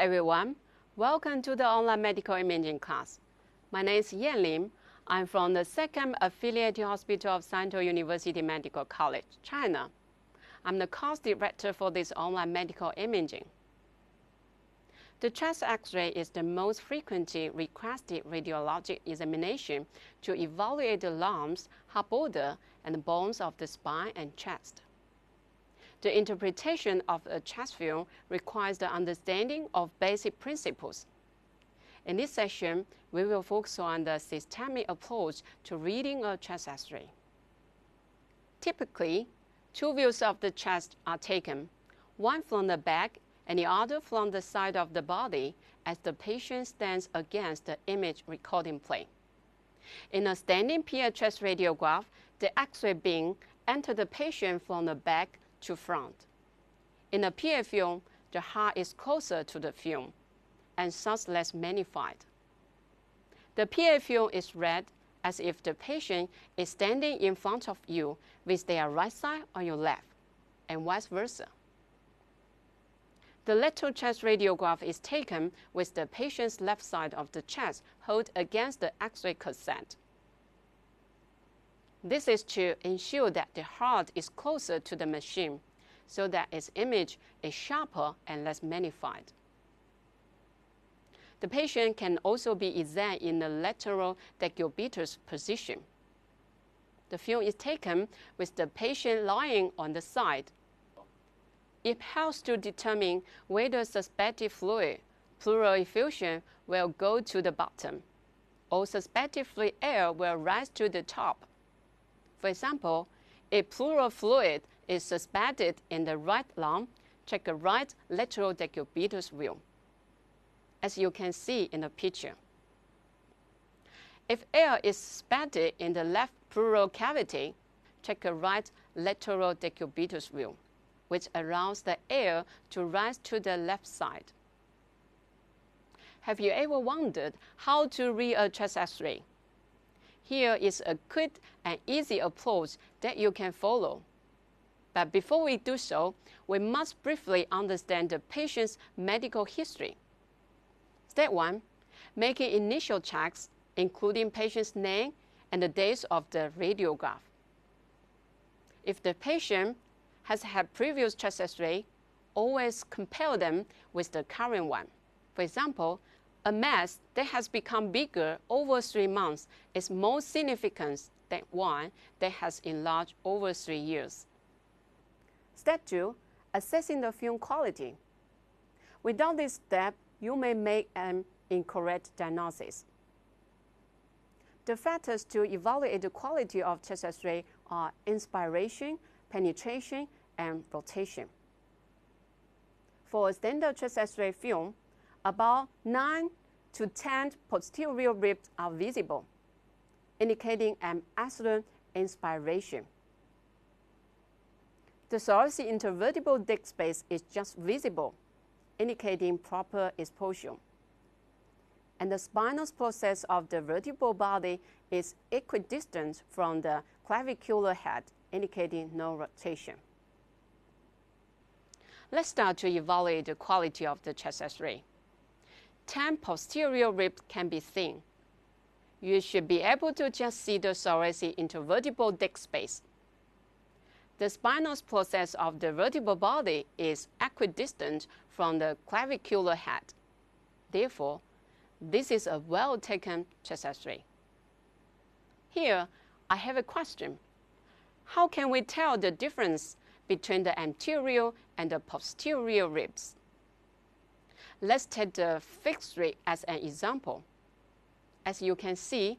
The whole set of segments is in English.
Hi everyone, welcome to the online medical imaging class. My name is Yan Lim. I'm from the second affiliated hospital of Shantou University Medical College, China. I'm the course director for this online medical imaging. The chest X-ray is the most frequently requested radiologic examination to evaluate the lumps, heart border, and bones of the spine and chest. The interpretation of a chest film requires the understanding of basic principles. In this session, we will focus on the systemic approach to reading a chest X-ray. Typically, two views of the chest are taken, one from the back and the other from the side of the body as the patient stands against the image recording plate. In a standing PA chest radiograph, the X-ray beam enters the patient from the back to front. In a PA film, the heart is closer to the film and thus less magnified. The PA film is read as if the patient is standing in front of you with their right side on your left, and vice versa. The lateral chest radiograph is taken with the patient's left side of the chest held against the X-ray cassette. This is to ensure that the heart is closer to the machine so that its image is sharper and less magnified. The patient can also be examined in the lateral decubitus position. The film is taken with the patient lying on the side. It helps to determine whether suspected fluid, pleural effusion, will go to the bottom, or suspected fluid air will rise to the top. For example, if pleural fluid is suspected in the right lung, check the right lateral decubitus view, as you can see in the picture. If air is suspected in the left pleural cavity, check the right lateral decubitus view, which allows the air to rise to the left side. Have you ever wondered how to read a chest X-ray? Here is a quick and easy approach that you can follow. But before we do so, we must briefly understand the patient's medical history. Step 1. Making initial checks, including patient's name and the dates of the radiograph. If the patient has had previous chest X-ray, always compare them with the current one. For example, a mass that has become bigger over 3 months is more significant than one that has enlarged over 3 years. Step 2. Assessing the film quality. Without this step, you may make an incorrect diagnosis. The factors to evaluate the quality of chest X-ray are inspiration, penetration, and rotation. For a standard chest X-ray film, about 9 to 10 posterior ribs are visible, indicating an excellent inspiration. The thoracic intervertebral disc space is just visible, indicating proper exposure. And the spinal process of the vertebral body is equidistant from the clavicular head, indicating no rotation. Let's start to evaluate the quality of the chest X-ray. 10 posterior ribs can be seen. You should be able to just see the thoracic intervertebral disc space. The spinal process of the vertebral body is equidistant from the clavicular head. Therefore, this is a well-taken chest X-ray. Here, I have a question. How can we tell the difference between the anterior and the posterior ribs? Let's take the fixed rib as an example. As you can see,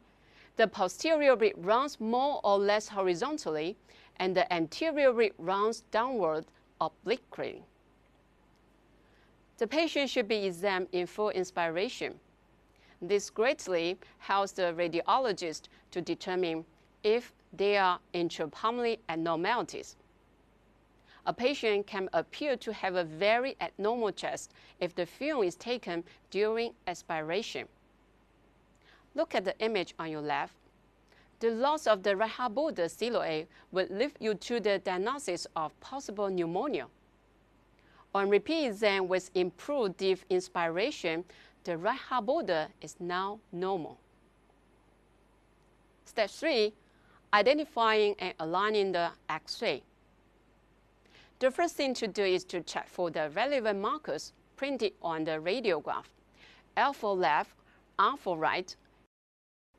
the posterior rib runs more or less horizontally, and the anterior rib runs downward obliquely. The patient should be examined in full inspiration. This greatly helps the radiologist to determine if there are intrapulmonary abnormalities. A patient can appear to have a very abnormal chest if the film is taken during expiration. Look at the image on your left. The loss of the right heart border silhouette will lead you to the diagnosis of possible pneumonia. On repeat exam with improved deep inspiration, the right heart border is now normal. Step 3. Identifying and aligning the X-ray. The first thing to do is to check for the relevant markers printed on the radiograph. L for left, R for right,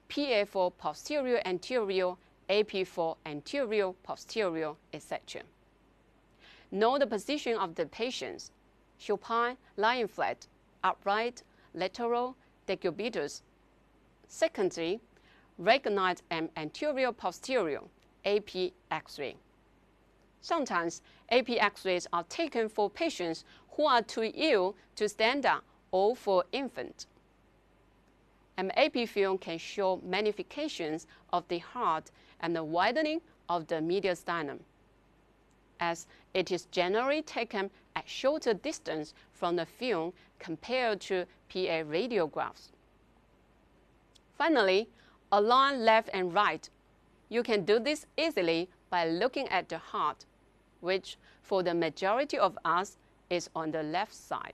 PA for posterior anterior, AP for anterior posterior, etc. Know the position of the patients: supine, lying flat, upright, lateral, decubitus. Secondly, recognize an anterior posterior AP X-ray. Sometimes AP X-rays are taken for patients who are too ill to stand up or for infants. An AP film can show magnifications of the heart and the widening of the mediastinum, as it is generally taken at shorter distance from the film compared to PA radiographs. Finally, align left and right. You can do this easily by looking at the heart, which for the majority of us is on the left side.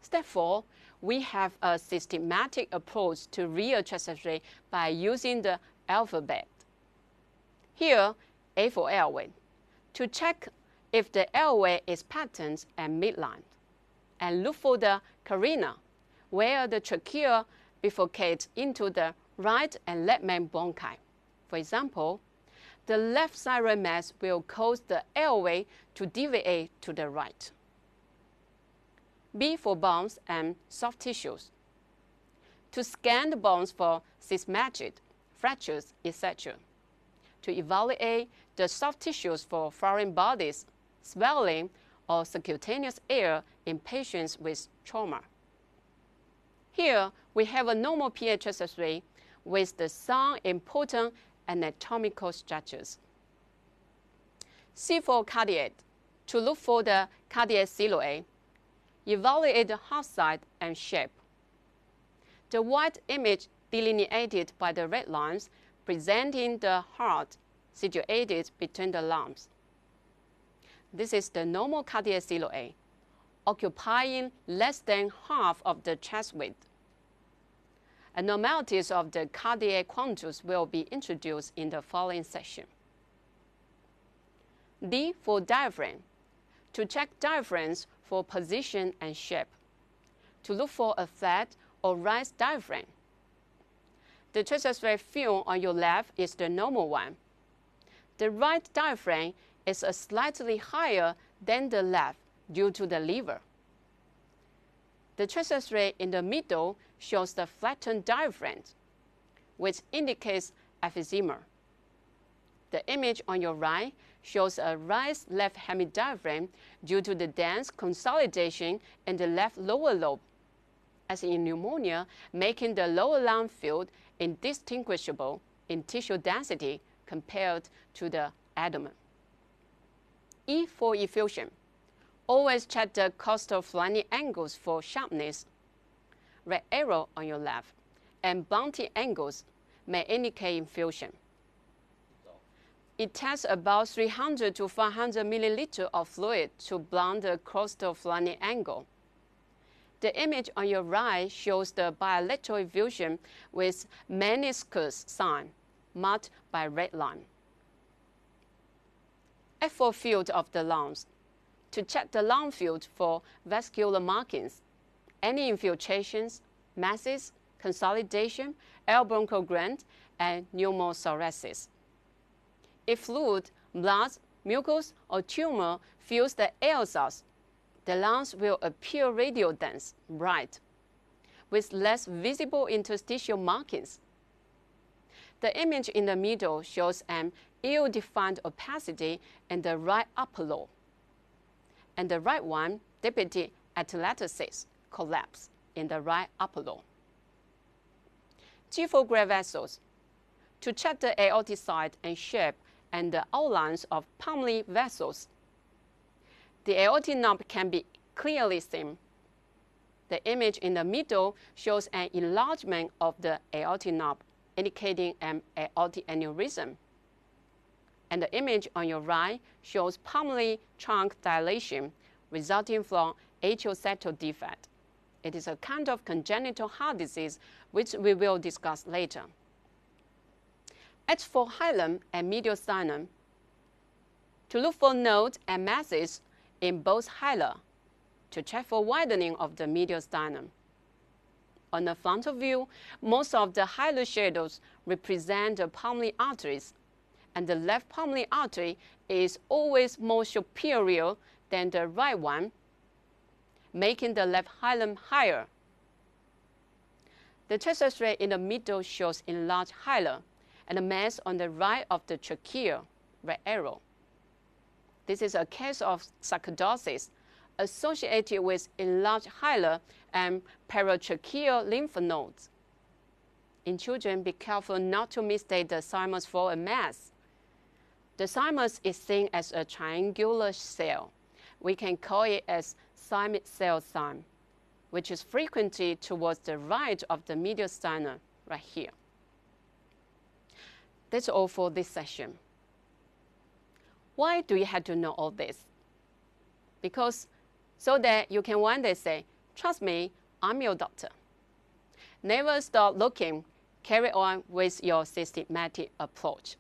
Step 4. We have a systematic approach to real chest X-ray by using the alphabet. Here, A for airway, to check if the airway is patterned and midline, and look for the carina, where the trachea bifurcates into the right and left main bronchi. For example, the left thyroid mass will cause the airway to deviate to the right. B for bones and soft tissues, to scan the bones for sysmetric, fractures, etc. To evaluate the soft tissues for foreign bodies, swelling, or subcutaneous air in patients with trauma. Here, we have a normal PA chest X-ray with some important anatomical structures. C for cardiac, to look for the cardiac silhouette. Evaluate the heart size and shape. The white image delineated by the red lines presenting the heart situated between the lungs. This is the normal cardiac silhouette, occupying less than half of the chest width. Abnormalities of the cardiac contours will be introduced in the following section. D for diaphragm, to check diaphragms for position and shape, to look for a flat or raised diaphragm. The chest X-ray film on your left is the normal one. The right diaphragm is slightly higher than the left due to the liver. The chest X-ray in the middle shows the flattened diaphragm, which indicates emphysema. The image on your right shows a raised left hemidiaphragm due to the dense consolidation in the left lower lobe, as in pneumonia, making the lower lung field indistinguishable in tissue density compared to the abdomen. E for effusion. Always check the costal flange angles for sharpness. Red arrow on your left and bounty angles may indicate infusion. It takes about 300 to 500 milliliters of fluid to blunt the costal flange angle. The image on your right shows the bilateral effusion with meniscus sign, marked by red line. F for field of the lungs, to check the lung field for vascular markings, any infiltrations, masses, consolidation, air bronchogrand, and pneumothorax. If fluid, blood, mucus, or tumor fills the air cells, the lungs will appear radial dense, bright, with less visible interstitial markings. The image in the middle shows an ill-defined opacity in the right upper lobe, and the right one depicted atelectasis, collapse in the right upper lobe. G for gray vessels, to check the aortic side and shape and the outlines of pulmonary vessels. The aortic knob can be clearly seen. The image in the middle shows an enlargement of the aortic knob, indicating an aortic aneurysm. and the image on your right shows pulmonary trunk dilation resulting from atrial septal defect. It is a kind of congenital heart disease which we will discuss later. As for hilum and mediastinum, to look for nodes and masses in both hilum, to check for widening of the mediastinum. On the frontal view, most of the hilar shadows represent the pulmonary arteries, and the left pulmonary artery is always more superior than the right one, making the left hilum higher. The chest X-ray in the middle shows enlarged hilum and the mass on the right of the trachea, red arrow. This is a case of sarcoidosis associated with enlarged hilum and paratracheal lymph nodes. In children, be careful not to mistake the thymus for a mass. The thymus is seen as a triangular cell. We can call it as thymic cell thyme, which is frequently towards the right of the mediastinum, right here. That's all for this session. Why do you have to know all this? Because so that you can one day say, trust me, I'm your doctor. Never stop looking. Carry on with your systematic approach.